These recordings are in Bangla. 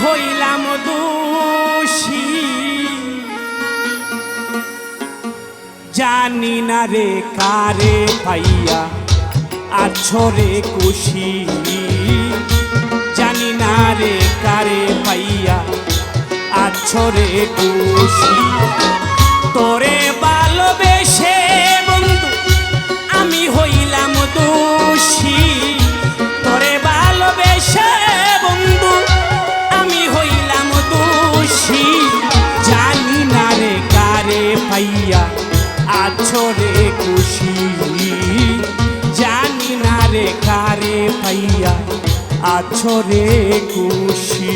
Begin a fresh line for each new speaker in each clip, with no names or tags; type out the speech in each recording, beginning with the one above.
হইলাম দোষী, জানি না রে কারে পাইয়া আছো রে খুশি, জানি না রে কারে পাইয়া আছো রে খুশি। তোরে ভালোবেসে বন্ধু আমি হইলাম দোষী, তোরে ভালোবেসে বন্ধু আমি হইলাম দোষী, জানি না রে কারে পাইয়া আছো রে খুশি, জানি না রে কারে পাইয়া আছো রে খুশি।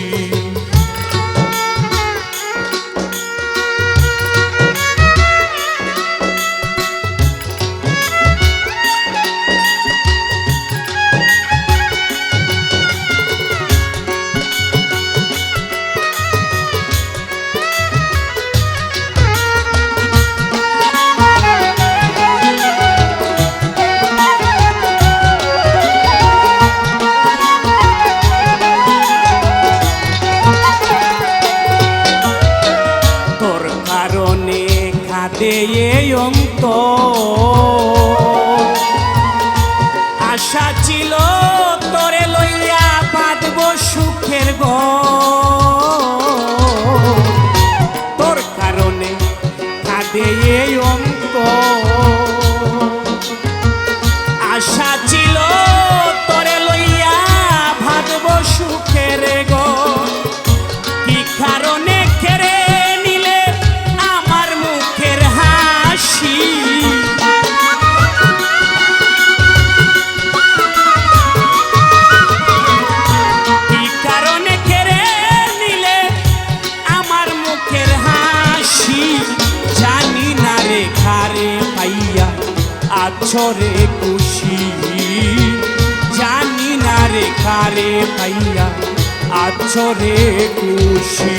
এই আশা ছিল তোরে লইয়া বাঁধব সুখের ঘর, তোর কারণে কাঁদে এই আশা ছিল তোরে লইয়া বাঁধব সুখের ঘর, কি কারণে কেড়ে নিলে আমার মুখের হাসি, কি কারণে কেড়ে নিলে আমার মুখের হাসি, জানি না রে কারে পাইয়া আছো রে খুশি, জানি না রে কারে পাইয়া আছো রে খুশি।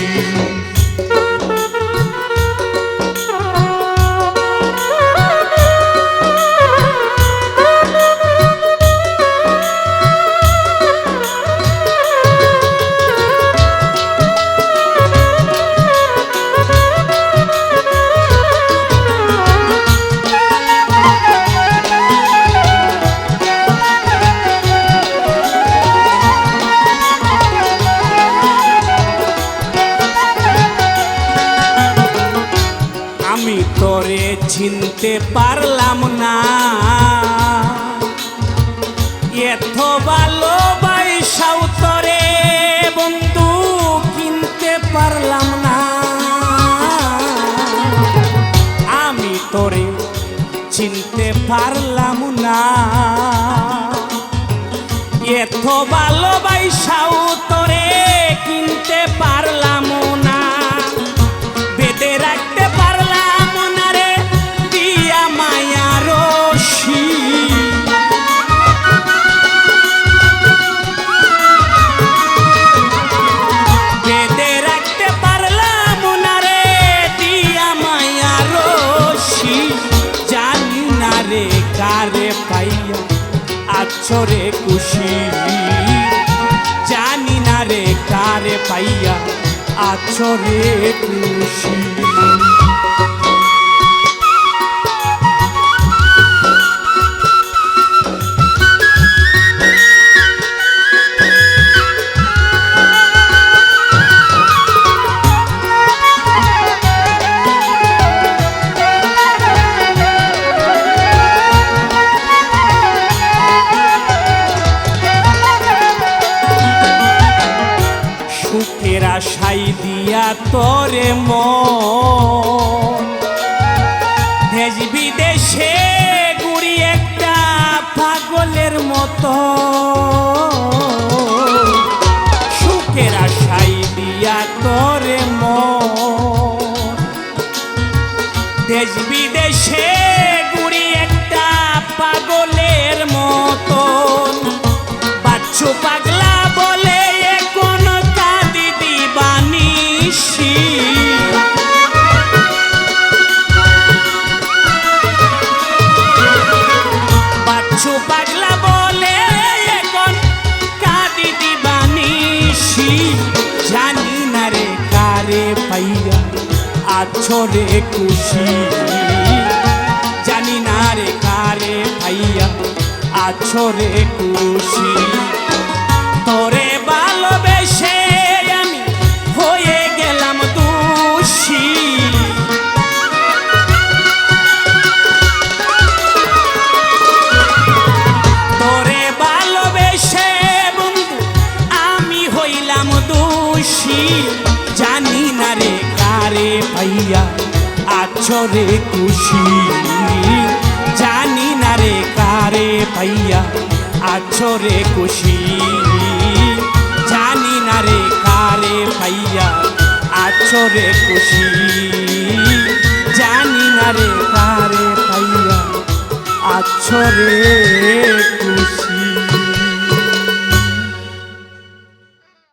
আমি তোরে চিনতে পারলাম না, এত ভালোবাসাও তোরে বন্ধু কিনতে পারলাম না, আমি তোরে চিনতে পারলাম না, এত ভালোবাসাও তোরে কিনতে পারলাম না, বেঁধে রাখতে পারলাম না রে দিয়া মায়া রশি, বেঁধে রাখতে পারলাম না রে দিয়া মায়া রশি, জানি না রে কারে পাইয়া আছো রে খুশি, জানি না রে কারে পাইয়া আছো রে খুশি। সুখের আশাই দিয়া তোরে মন দেশ বিদেশে ঘুরি একটা পাগলের মতো, সুখের আশাই দিয়া তোরে মন দেশ বিদেশে ঘুরি একটা পাগলের মতন, বাচ্চু পাগলা বলে এখন কাঁদি দিবানিশি, বাচ্চু পাগলা বলে এখন কাঁদি দিবানিশি, জানি আছো রে খুশি জানি না রে কারে পাইয়া আছো রে খুশি তোরে ভালোবেসে আমি হয়ে গেলাম দোষী তোরে ভালোবেসে বন্ধু আমি হইলাম দোষী জানি না রে কারে পাইয়া আছো রে খুশি জানি না রে কারে পাইয়া আছো রে খুশি জানি না রে কারে পাইয়া আছো রে খুশি জানি না রে কারে পাইয়া আছো রে